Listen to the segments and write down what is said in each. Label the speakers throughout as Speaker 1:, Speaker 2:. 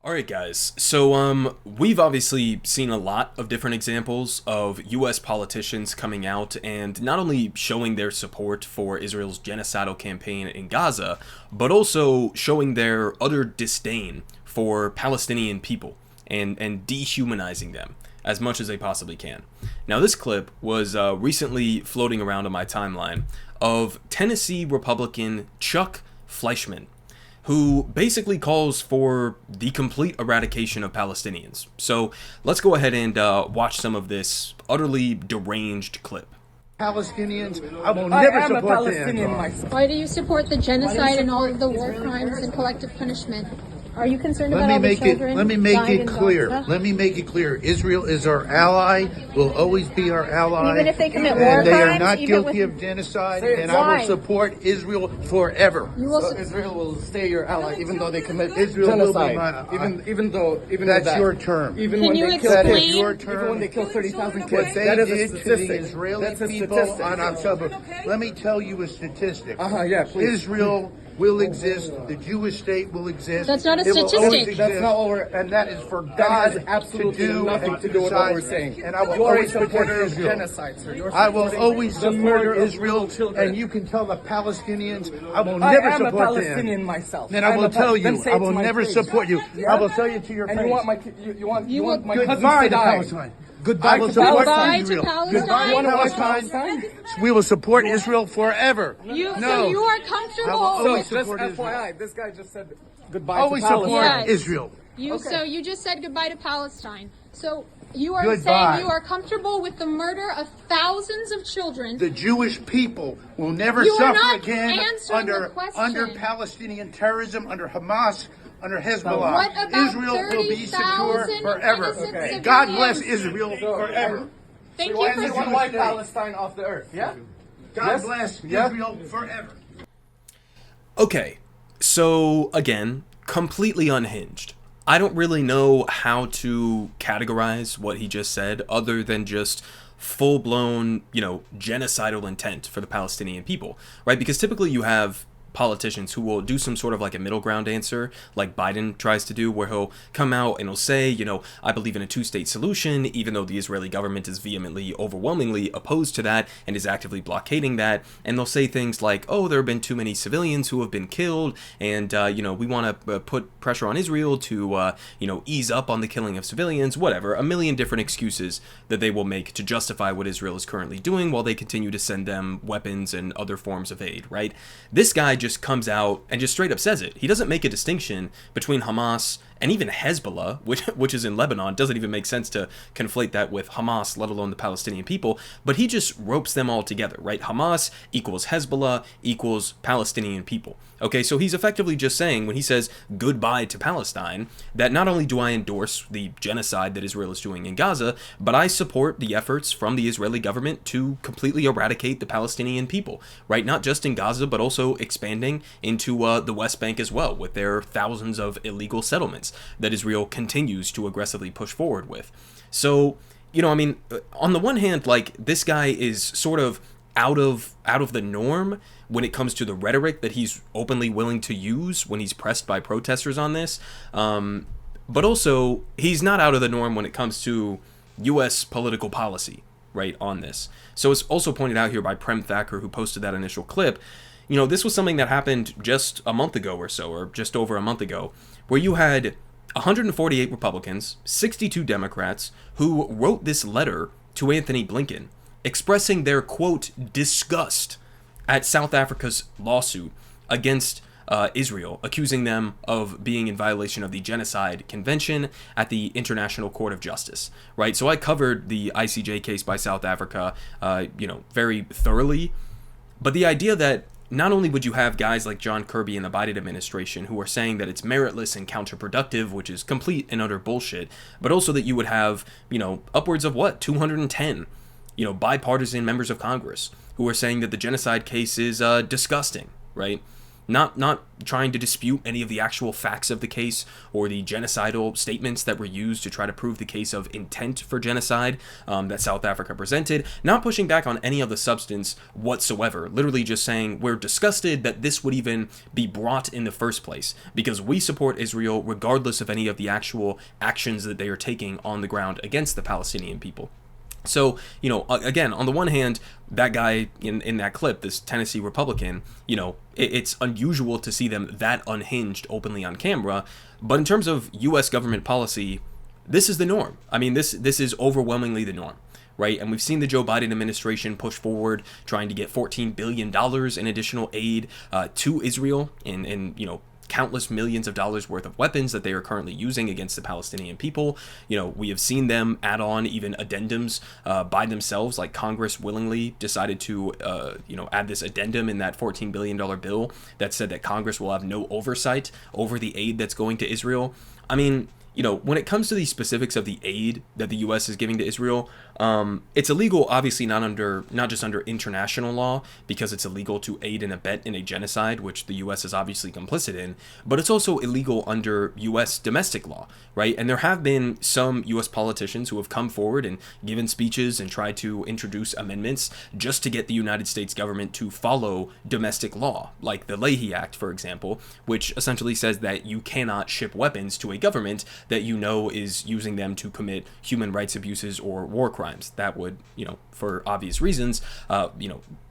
Speaker 1: All right, guys. So, we've obviously seen a lot of different examples of U.S. politicians coming out and not only showing their support for Israel's genocidal campaign in Gaza, but also showing their utter disdain for Palestinian people and dehumanizing them as much as they possibly can. Now, this clip was recently floating around on my timeline of Tennessee Republican Chuck Fleshman, who basically calls for the complete eradication of Palestinians. So let's go ahead and watch some of this utterly deranged clip.
Speaker 2: Palestinians, I will never support them.
Speaker 3: Why do you support the genocide and all of the war crimes and collective punishment? Are you concerned about all the children?
Speaker 2: Let me make it clear.
Speaker 3: Gaza?
Speaker 2: Let me make it clear. Israel is our ally, will always be our ally.
Speaker 3: Even if they commit war
Speaker 2: and they are
Speaker 3: crimes,
Speaker 2: not
Speaker 3: even
Speaker 2: guilty
Speaker 3: with-
Speaker 2: of genocide, and I
Speaker 3: Why?
Speaker 2: will support Israel forever.
Speaker 3: You will
Speaker 4: So Israel will stay your ally even though they commit
Speaker 2: Israel will be
Speaker 4: genocide.
Speaker 2: my-
Speaker 4: even
Speaker 2: That's
Speaker 4: with that.
Speaker 2: your term.
Speaker 4: Even
Speaker 3: Can
Speaker 4: when
Speaker 3: you
Speaker 4: they kill
Speaker 2: That is
Speaker 3: explain-
Speaker 2: your
Speaker 4: even
Speaker 2: term.
Speaker 4: when they kill 30,000
Speaker 2: What
Speaker 4: kids.
Speaker 2: they
Speaker 4: That is a
Speaker 2: did to the
Speaker 4: statistic.
Speaker 2: Israeli
Speaker 4: That's a
Speaker 2: people
Speaker 4: statistic.
Speaker 2: on October. Let me tell you a statistic.
Speaker 4: Yeah, please.
Speaker 2: Israel will exist. The Jewish state will exist.
Speaker 3: That's not a
Speaker 2: It will always
Speaker 3: statistic.
Speaker 2: exist,
Speaker 4: That's not what we're-
Speaker 2: and that is for
Speaker 4: That
Speaker 2: God
Speaker 4: has absolutely
Speaker 2: to do
Speaker 4: nothing
Speaker 2: and
Speaker 4: to do with
Speaker 2: decide.
Speaker 4: what we're saying.
Speaker 2: And I will
Speaker 4: You are a
Speaker 2: always support
Speaker 4: supporter of
Speaker 2: Israel.
Speaker 4: genocide, sir. You're
Speaker 2: I will
Speaker 4: supporting
Speaker 2: always
Speaker 4: the
Speaker 2: support
Speaker 4: murder of
Speaker 2: Israel,
Speaker 4: little children.
Speaker 2: and you can tell the Palestinians I will
Speaker 4: I
Speaker 2: never
Speaker 4: am a
Speaker 2: support
Speaker 4: Palestinian
Speaker 2: them.
Speaker 4: myself.
Speaker 2: Then I
Speaker 4: I'm
Speaker 2: will
Speaker 4: a
Speaker 2: tell
Speaker 4: then
Speaker 2: you,
Speaker 4: say
Speaker 2: I
Speaker 4: it to
Speaker 2: will
Speaker 4: my
Speaker 2: never
Speaker 4: face.
Speaker 2: support you.
Speaker 4: Yeah?
Speaker 2: I will tell you to your
Speaker 4: And
Speaker 2: face.
Speaker 4: you want my
Speaker 3: will-
Speaker 4: cousins
Speaker 2: Goodbye
Speaker 4: to
Speaker 2: to
Speaker 4: die.
Speaker 2: Palestine.
Speaker 4: Goodbye
Speaker 2: I will
Speaker 4: to
Speaker 2: support
Speaker 3: Palestine.
Speaker 2: Israel.
Speaker 3: Goodbye to
Speaker 2: Goodbye to
Speaker 3: Palestine.
Speaker 2: Palestine. We will support Israel forever.
Speaker 3: So
Speaker 2: No.
Speaker 3: you are
Speaker 2: I will
Speaker 3: comfortable
Speaker 2: always
Speaker 3: with
Speaker 4: So just
Speaker 2: support Israel.
Speaker 4: FYI, this guy just said goodbye
Speaker 2: Always
Speaker 4: to Palestine.
Speaker 2: support
Speaker 3: Yes.
Speaker 2: Israel.
Speaker 3: you.
Speaker 4: Okay.
Speaker 3: So you just said goodbye to Palestine. So you are
Speaker 2: Goodbye.
Speaker 3: saying you are comfortable with the murder of thousands of children.
Speaker 2: The Jewish people will never
Speaker 3: You are
Speaker 2: suffer
Speaker 3: not
Speaker 2: again
Speaker 3: answering the question.
Speaker 2: under Palestinian terrorism, under Hamas, under Hezbollah.
Speaker 3: What about
Speaker 2: Israel will be secure
Speaker 3: 30,000
Speaker 2: forever.
Speaker 3: innocent civilians?
Speaker 2: God bless Israel forever.
Speaker 3: Thank
Speaker 4: So
Speaker 3: you
Speaker 4: you
Speaker 3: for
Speaker 4: want to wipe Palestine off the earth, yeah?
Speaker 2: God
Speaker 4: Yes?
Speaker 2: bless
Speaker 4: Yeah.
Speaker 2: Israel forever.
Speaker 1: Okay, so again, completely unhinged. I don't really know how to categorize what he just said other than just full-blown, genocidal intent for the Palestinian people, right? Because typically you have politicians who will do some sort of like a middle ground answer, like Biden tries to do, where he'll come out and he'll say, I believe in a two-state solution, even though the Israeli government is vehemently, overwhelmingly opposed to that and is actively blockading that. And they'll say things like, oh, there have been too many civilians who have been killed, and, we want to put pressure on Israel to, ease up on the killing of civilians, whatever. A million different excuses that they will make to justify what Israel is currently doing while they continue to send them weapons and other forms of aid, right? This guy just comes out and just straight up says it. He doesn't make a distinction between Hamas and even Hezbollah, which is in Lebanon. It doesn't even make sense to conflate that with Hamas, let alone the Palestinian people, but he just ropes them all together, right? Hamas equals Hezbollah equals Palestinian people. Okay, so he's effectively just saying, when he says goodbye to Palestine, that not only do I endorse the genocide that Israel is doing in Gaza, but I support the efforts from the Israeli government to completely eradicate the Palestinian people, right? Not just in Gaza, but also expanding into the West Bank as well, with their thousands of illegal settlements that Israel continues to aggressively push forward with. So, on the one hand, like, this guy is sort of out of the norm when it comes to the rhetoric that he's openly willing to use when he's pressed by protesters on this. But also, he's not out of the norm when it comes to U.S. political policy, right, on this. So it's also pointed out here by Prem Thacker, who posted that initial clip. This was something that happened just a month ago or so, or just over a month ago, where you had 148 Republicans, 62 Democrats, who wrote this letter to Anthony Blinken, expressing their, quote, disgust at South Africa's lawsuit against Israel, accusing them of being in violation of the Genocide Convention at the International Court of Justice, right? So I covered the ICJ case by South Africa, very thoroughly. But the idea that not only would you have guys like John Kirby in the Biden administration who are saying that it's meritless and counterproductive, which is complete and utter bullshit, but also that you would have, upwards of 210, bipartisan members of Congress who are saying that the genocide case is disgusting, right? not trying to dispute any of the actual facts of the case or the genocidal statements that were used to try to prove the case of intent for genocide that South Africa presented, not pushing back on any of the substance whatsoever, literally just saying we're disgusted that this would even be brought in the first place, because we support Israel regardless of any of the actual actions that they are taking on the ground against the Palestinian people. So, again, on the one hand, that guy in that clip, this Tennessee Republican, it's unusual to see them that unhinged openly on camera. But in terms of U.S. government policy, this is the norm. I mean, this is overwhelmingly the norm, right? And we've seen the Joe Biden administration push forward trying to get $14 billion in additional aid to Israel in countless millions of dollars worth of weapons that they are currently using against the Palestinian people. We have seen them add on even addendums by themselves, like Congress willingly decided to, add this addendum in that $14 billion bill that said that Congress will have no oversight over the aid that's going to Israel. I mean, when it comes to the specifics of the aid that the U.S. is giving to Israel, it's illegal, obviously not just under international law, because it's illegal to aid and abet in a genocide, which the U.S. is obviously complicit in, but it's also illegal under U.S. domestic law, right? And there have been some U.S. politicians who have come forward and given speeches and tried to introduce amendments just to get the United States government to follow domestic law, like the Leahy Act, for example, which essentially says that you cannot ship weapons to a government that is using them to commit human rights abuses or war crimes. That would, for obvious reasons,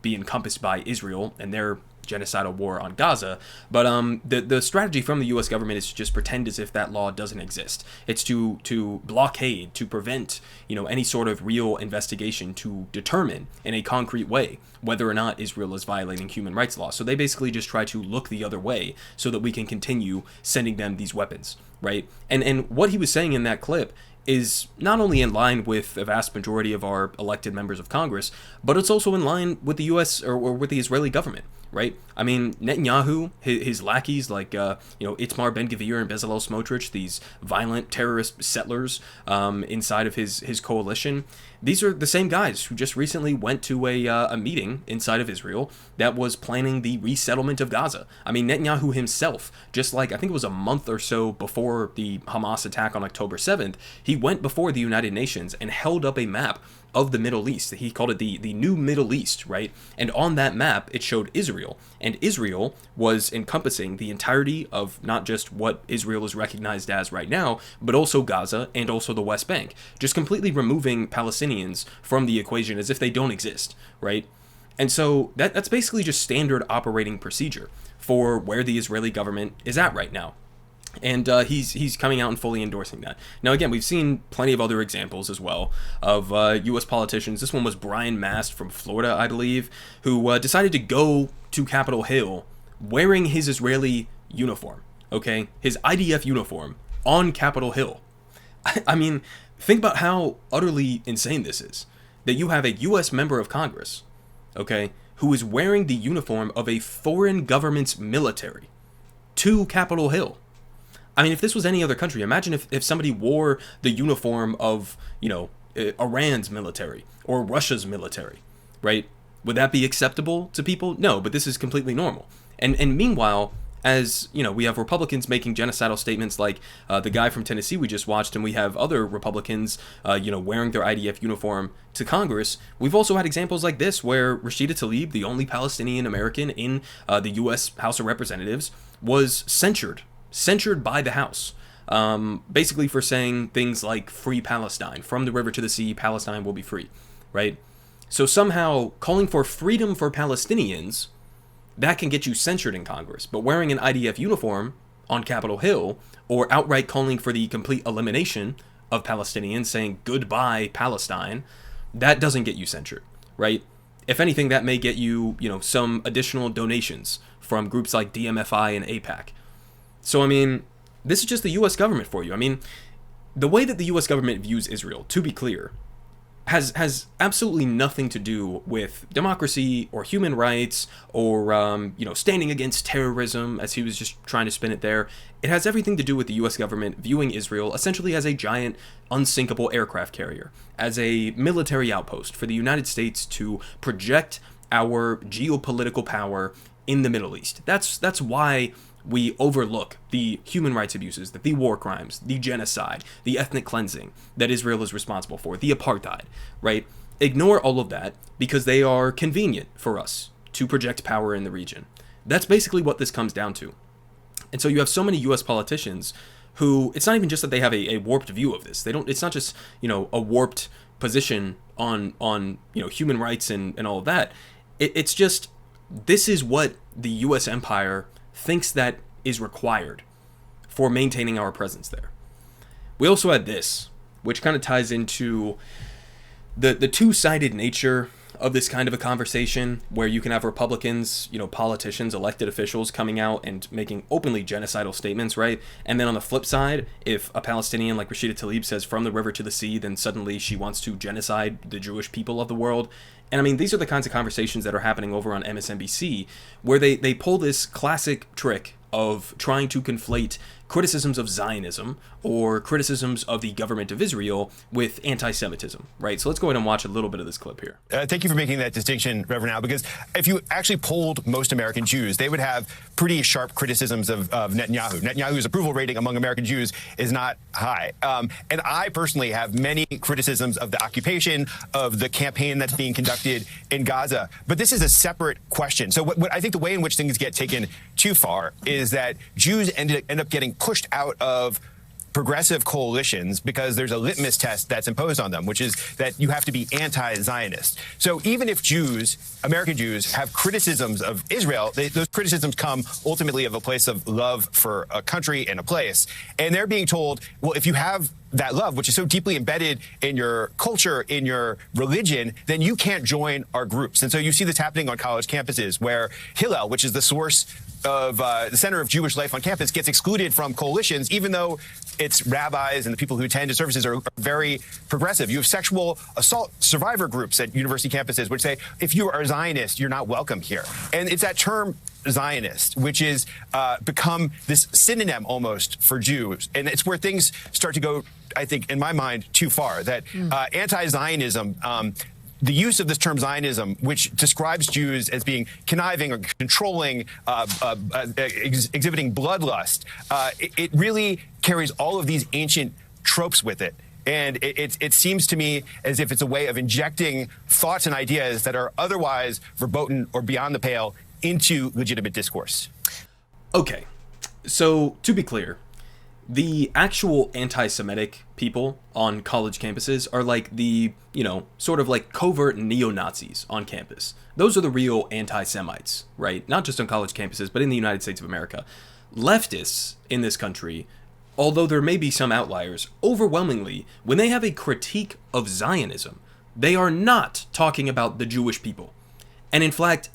Speaker 1: be encompassed by Israel and their genocidal war on Gaza. But the strategy from the U.S. government is to just pretend as if that law doesn't exist. It's to blockade, to prevent, any sort of real investigation to determine in a concrete way whether or not Israel is violating human rights law. So they basically just try to look the other way so that we can continue sending them these weapons, right? And what he was saying in that clip is not only in line with the vast majority of our elected members of Congress, but it's also in line with the U.S. or with the Israeli government, right? I mean, Netanyahu, his lackeys like, Itamar Ben-Gvir and Bezalel Smotrich, these violent terrorist settlers inside of his coalition, these are the same guys who just recently went to a meeting inside of Israel that was planning the resettlement of Gaza. I mean, Netanyahu himself, just like I think it was a month or so before the Hamas attack on October 7th, he went before the United Nations and held up a map of the Middle East. He called it the new Middle East, right? And on that map, it showed Israel. And Israel was encompassing the entirety of not just what Israel is recognized as right now, but also Gaza and also the West Bank. Just completely removing Palestinians from the equation as if they don't exist, right? And so that's basically just standard operating procedure for where the Israeli government is at right now. And he's coming out and fully endorsing that. Now, again, we've seen plenty of other examples as well of U.S. politicians. This one was Brian Mast from Florida, I believe, who decided to go to Capitol Hill wearing his Israeli uniform, okay? His IDF uniform on Capitol Hill. I mean, think about how utterly insane this is. That you have a U.S. member of Congress, okay, who is wearing the uniform of a foreign government's military to Capitol Hill. I mean, if this was any other country, imagine if somebody wore the uniform of, Iran's military or Russia's military, right? Would that be acceptable to people? No, but this is completely normal. And meanwhile, as, we have Republicans making genocidal statements like the guy from Tennessee we just watched, and we have other Republicans, wearing their IDF uniform to Congress, we've also had examples like this where Rashida Tlaib, the only Palestinian American in the U.S. House of Representatives, was censured by the House, basically for saying things like free Palestine, from the river to the sea, Palestine will be free, right? So somehow calling for freedom for Palestinians, that can get you censured in Congress, but wearing an IDF uniform on Capitol Hill, or outright calling for the complete elimination of Palestinians, saying goodbye Palestine, that doesn't get you censured, right? If anything, that may get you, some additional donations from groups like DMFI and AIPAC. So, I mean, this is just the U.S. government for you. I mean, the way that the U.S. government views Israel, to be clear, has absolutely nothing to do with democracy or human rights or, standing against terrorism, as he was just trying to spin it there. It has everything to do with the U.S. government viewing Israel essentially as a giant, unsinkable aircraft carrier, as a military outpost for the United States to project our geopolitical power in the Middle East. That's why we overlook the human rights abuses, the war crimes, the genocide, the ethnic cleansing that Israel is responsible for, the apartheid, right? Ignore all of that because they are convenient for us to project power in the region. That's basically what this comes down to. And so you have so many U.S. politicians who, it's not even just that they have a warped view of this. It's not just, a warped position on human rights and all of that. It's just, this is what the U.S. empire thinks that is required for maintaining our presence there. We also had this, which kind of ties into the two-sided nature of this kind of a conversation, where you can have Republicans, politicians, elected officials coming out and making openly genocidal statements, right? And then on the flip side, if a Palestinian like Rashida Tlaib says from the river to the sea, then suddenly she wants to genocide the Jewish people of the world. And I mean, these are the kinds of conversations that are happening over on MSNBC, where they pull this classic trick of trying to conflate criticisms of Zionism or criticisms of the government of Israel with anti-Semitism, right? So let's go ahead and watch a little bit of this clip here.
Speaker 5: Thank you for making that distinction, Reverend Al, because if you actually polled most American Jews, they would have pretty sharp criticisms of Netanyahu. Netanyahu's approval rating among American Jews is not high. And I personally have many criticisms of the occupation, of the campaign that's being conducted in Gaza. But this is a separate question. So what I think the way in which things get taken too far is that Jews end up getting pushed out of progressive coalitions because there's a litmus test that's imposed on them, which is that you have to be anti-Zionist. So even if American Jews, have criticisms of Israel, those criticisms come ultimately of a place of love for a country and a place. And they're being told, well, if you have that love, which is so deeply embedded in your culture, in your religion, then you can't join our groups. And so you see this happening on college campuses where Hillel, which is the source of the center of Jewish life on campus, gets excluded from coalitions, even though its rabbis and the people who attend its services are very progressive. You have sexual assault survivor groups at university campuses which say, if you are a Zionist, you're not welcome here. And it's that term Zionist, which is become this synonym almost for Jews. And it's where things start to go, I think, in my mind, too far. That anti-Zionism, the use of this term Zionism, which describes Jews as being conniving or controlling, exhibiting bloodlust, it really carries all of these ancient tropes with it. And it seems to me as if it's a way of injecting thoughts and ideas that are otherwise verboten or beyond the pale into legitimate discourse.
Speaker 1: Okay, so to be clear, the actual anti-Semitic people on college campuses are like the, sort of like covert neo-Nazis on campus. Those are the real anti-Semites, right? Not just on college campuses, but in the United States of America. Leftists in this country, although there may be some outliers, overwhelmingly, when they have a critique of Zionism, they are not talking about the Jewish people. And in fact,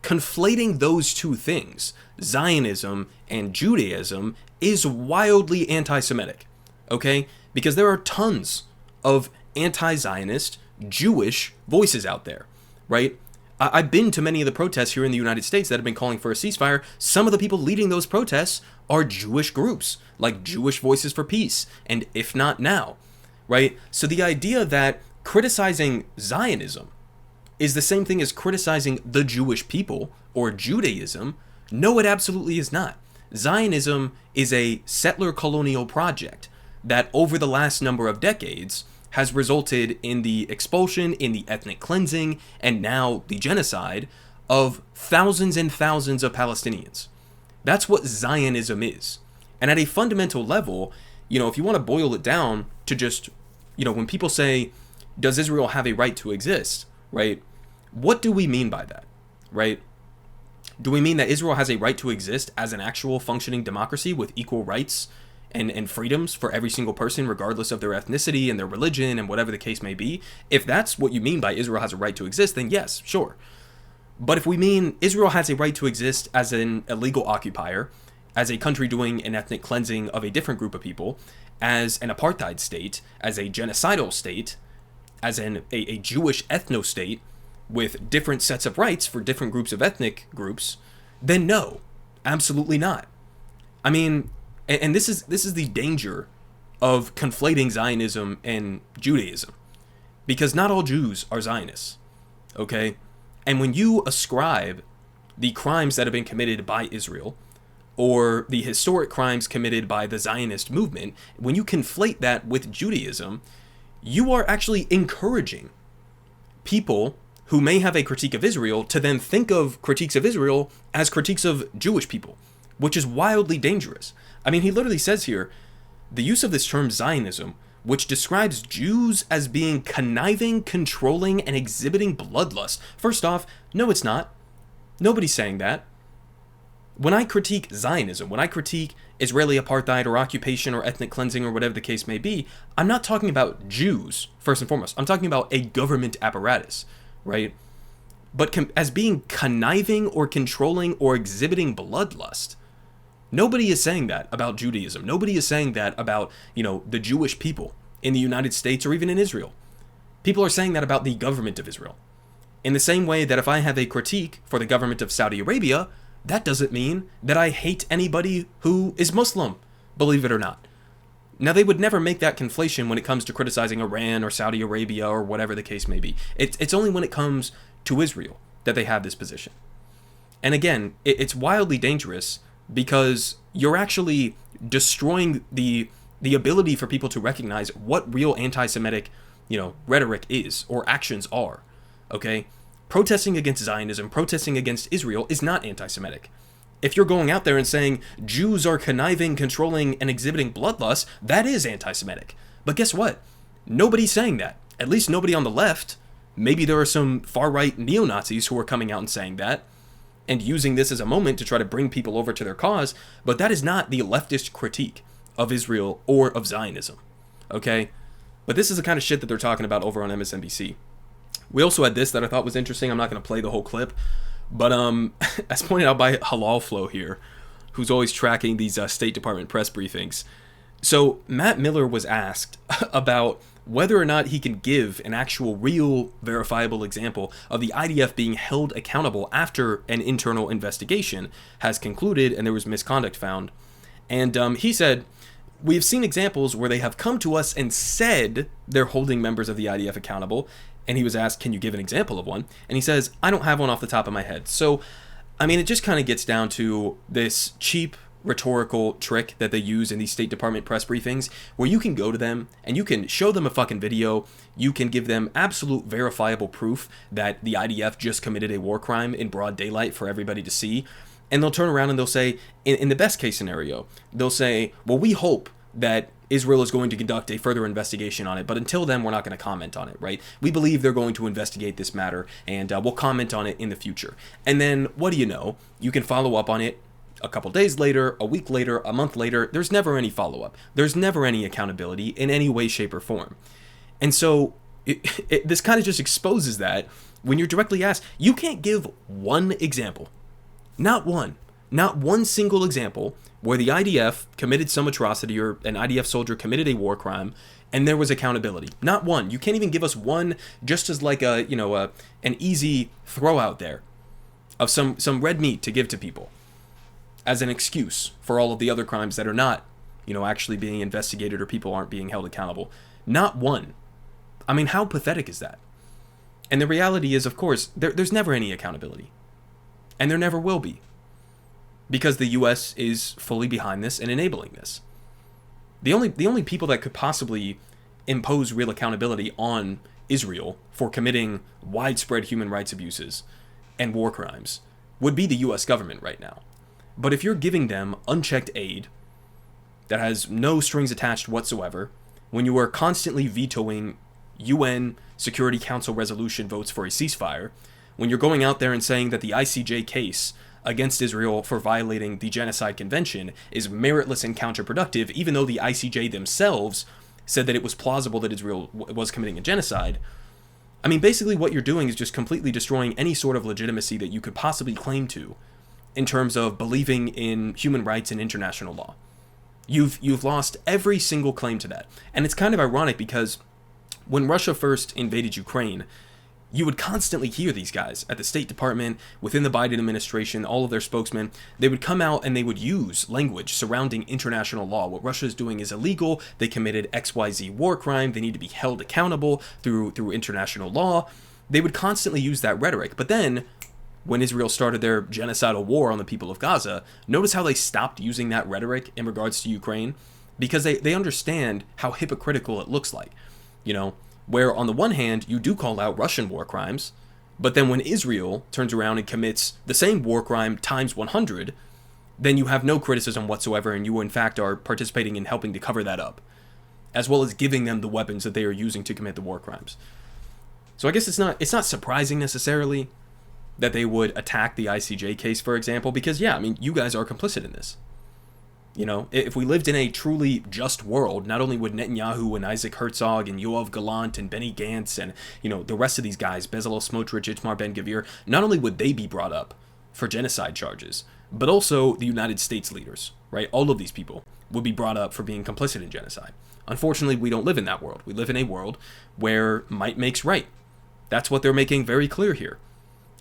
Speaker 1: conflating those two things, Zionism and Judaism, is wildly anti-Semitic, okay? Because there are tons of anti-Zionist Jewish voices out there, right? I've been to many of the protests here in the United States that have been calling for a ceasefire. Some of the people leading those protests are Jewish groups, like Jewish Voices for Peace, and If Not Now, right? So the idea that criticizing Zionism is the same thing as criticizing the Jewish people or Judaism, no, it absolutely is not. Zionism is a settler colonial project that over the last number of decades has resulted in the expulsion, in the ethnic cleansing, and now the genocide of thousands and thousands of Palestinians. That's what Zionism is. And at a fundamental level, if you want to boil it down to just, when people say, does Israel have a right to exist, right? What do we mean by that, right? Do we mean that Israel has a right to exist as an actual functioning democracy with equal rights and freedoms for every single person, regardless of their ethnicity and their religion and whatever the case may be? If that's what you mean by Israel has a right to exist, then yes, sure. But if we mean Israel has a right to exist as an illegal occupier, as a country doing an ethnic cleansing of a different group of people, as an apartheid state, as a genocidal state, as a Jewish ethno-state, with different sets of rights for different groups of ethnic groups, then no, absolutely not. I mean, and this is the danger of conflating Zionism and Judaism, because not all Jews are Zionists, okay? And when you ascribe the crimes that have been committed by Israel or the historic crimes committed by the Zionist movement, when you conflate that with Judaism, you are actually encouraging people who may have a critique of Israel to then think of critiques of Israel as critiques of Jewish people, which is wildly dangerous. I mean, he literally says here, the use of this term Zionism, which describes Jews as being conniving, controlling, and exhibiting bloodlust. First off, no, it's not. Nobody's saying that. When I critique Zionism, when I critique Israeli apartheid or occupation or ethnic cleansing or whatever the case may be, I'm not talking about Jews, first and foremost. I'm talking about a government apparatus, right? But as being conniving or controlling or exhibiting bloodlust, nobody is saying that about Judaism. Nobody is saying that about, the Jewish people in the United States or even in Israel. People are saying that about the government of Israel. In the same way that if I have a critique for the government of Saudi Arabia, that doesn't mean that I hate anybody who is Muslim, believe it or not. Now, they would never make that conflation when it comes to criticizing Iran or Saudi Arabia or whatever the case may be. It's only when it comes to Israel that they have this position. And again, it's wildly dangerous because you're actually destroying the ability for people to recognize what real anti-Semitic, rhetoric is or actions are. Okay? Protesting against Zionism, protesting against Israel is not anti-Semitic. If you're going out there and saying Jews are conniving, controlling, and exhibiting bloodlust, that is anti-Semitic. But guess what? Nobody's saying that. At least nobody on the left. Maybe there are some far-right neo-Nazis who are coming out and saying that and using this as a moment to try to bring people over to their cause, but that is not the leftist critique of Israel or of Zionism. Okay? But this is the kind of shit that they're talking about over on MSNBC. We also had this that I thought was interesting. I'm not going to play the whole clip, but as pointed out by Halal Flow here, who's always tracking these State Department press briefings. So Matt Miller was asked about whether or not he can give an actual, real, verifiable example of the IDF being held accountable after an internal investigation has concluded and there was misconduct found. And he said, "We have seen examples where they have come to us and said they're holding members of the IDF accountable." And he was asked, "Can you give an example of one?" And he says, "I don't have one off the top of my head." So, I mean, it just kind of gets down to this cheap rhetorical trick that they use in these State Department press briefings, where you can go to them and you can show them a fucking video. You can give them absolute verifiable proof that the IDF just committed a war crime in broad daylight for everybody to see. And they'll turn around and they'll say, in the best case scenario, they'll say, well, we hope that Israel is going to conduct a further investigation on it, but until then, we're not going to comment on it, right? We believe they're going to investigate this matter, and we'll comment on it in the future. And then, what do you know? You can follow up on it a couple days later, a week later, a month later. There's never any follow-up. There's never any accountability in any way, shape, or form. And so, this kind of just exposes that when you're directly asked, you can't give one example. Not one single example where the IDF committed some atrocity or an IDF soldier committed a war crime and there was accountability. Not one. You can't even give us one just as like an easy throw out there of some red meat to give to people as an excuse for all of the other crimes that are not, actually being investigated or people aren't being held accountable. Not one. I mean, how pathetic is that? And the reality is, of course, there's never any accountability. And there never will be. Because the U.S. is fully behind this and enabling this. The only people that could possibly impose real accountability on Israel for committing widespread human rights abuses and war crimes would be the U.S. government right now. But if you're giving them unchecked aid that has no strings attached whatsoever, when you are constantly vetoing UN Security Council resolution votes for a ceasefire, when you're going out there and saying that the ICJ case against Israel for violating the Genocide Convention is meritless and counterproductive, even though the ICJ themselves said that it was plausible that Israel was committing a genocide. I mean, basically what you're doing is just completely destroying any sort of legitimacy that you could possibly claim to in terms of believing in human rights and international law. You've lost every single claim to that. And it's kind of ironic because when Russia first invaded Ukraine, you would constantly hear these guys at the State Department, within the Biden administration, all of their spokesmen, they would come out and they would use language surrounding international law. What Russia is doing is illegal. They committed XYZ war crime. They need to be held accountable through international law. They would constantly use that rhetoric. But then, when Israel started their genocidal war on the people of Gaza, notice how they stopped using that rhetoric in regards to Ukraine, because they understand how hypocritical it looks like, you know, where on the one hand, you do call out Russian war crimes, but then when Israel turns around and commits the same war crime times 100, then you have no criticism whatsoever, and you in fact are participating in helping to cover that up, as well as giving them the weapons that they are using to commit the war crimes. So I guess it's not surprising necessarily that they would attack the ICJ case, for example, because yeah, I mean, you guys are complicit in this. You know, if we lived in a truly just world, not only would Netanyahu and Isaac Herzog and Yoav Gallant and Benny Gantz and, you know, the rest of these guys, Bezalel Smotrich, Itamar Ben-Gvir, not only would they be brought up for genocide charges, but also the United States leaders, right? All of these people would be brought up for being complicit in genocide. Unfortunately, we don't live in that world. We live in a world where might makes right. That's what they're making very clear here.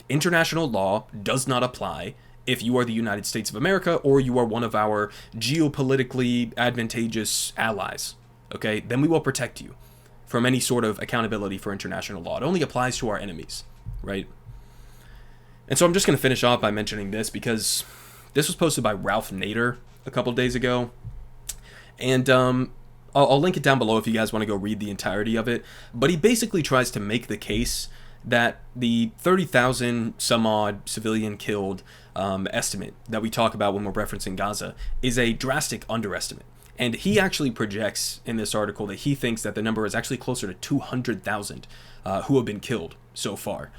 Speaker 1: International law does not apply if you are the United States of America or you are one of our geopolitically advantageous allies, okay? Then we will protect you from any sort of accountability for international law. It only applies to our enemies, right? And so I'm just going to finish off by mentioning this because this was posted by Ralph Nader a couple days ago. And I'll link it down below if you guys want to go read the entirety of it. But he basically tries to make the case that the 30,000 some odd civilian killed estimate that we talk about when we're referencing Gaza is a drastic underestimate. And he actually projects in this article that he thinks that the number is actually closer to 200,000 who have been killed so far.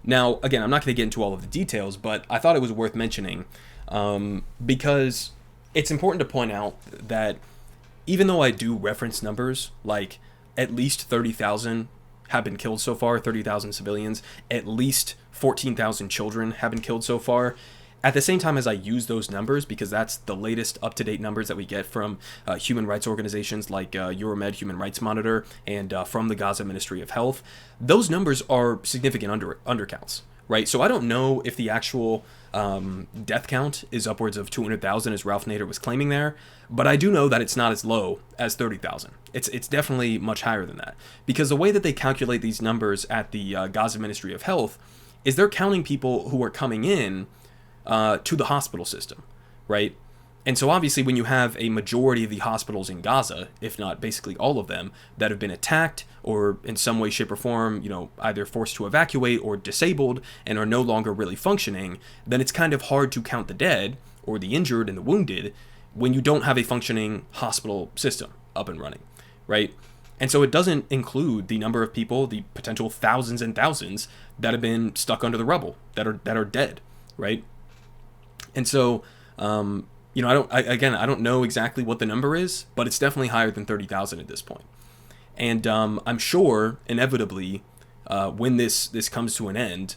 Speaker 1: Now, again, I'm not going to get into all of the details, but I thought it was worth mentioning because it's important to point out that even though I do reference numbers like at least 30,000 have been killed so far, 30,000 civilians, at least 14,000 children have been killed so far. At the same time as I use those numbers, because that's the latest up-to-date numbers that we get from human rights organizations like Euromed Human Rights Monitor and from the Gaza Ministry of Health, those numbers are significant undercounts, right? So I don't know if the actual death count is upwards of 200,000 as Ralph Nader was claiming there, but I do know that it's not as low as 30,000. It's definitely much higher than that, because the way that they calculate these numbers at the Gaza Ministry of Health is they're counting people who are coming in to the hospital system, right? And so obviously when you have a majority of the hospitals in Gaza, if not basically all of them, that have been attacked or in some way, shape, or form, you know, either forced to evacuate or disabled and are no longer really functioning, then it's kind of hard to count the dead or the injured and the wounded when you don't have a functioning hospital system up and running, right? And so it doesn't include the number of people, the potential thousands and thousands that have been stuck under the rubble, that are dead, right? And so, you know, I don't know exactly what the number is, but it's definitely higher than 30,000 at this point. And I'm sure, inevitably, when this comes to an end,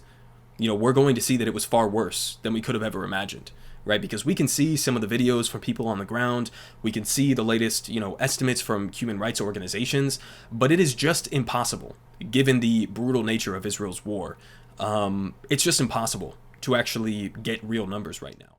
Speaker 1: you know, we're going to see that it was far worse than we could have ever imagined, right? Because we can see some of the videos from people on the ground. We can see the latest, you know, estimates from human rights organizations, but it is just impossible, given the brutal nature of Israel's war. It's just impossible to actually get real numbers right now.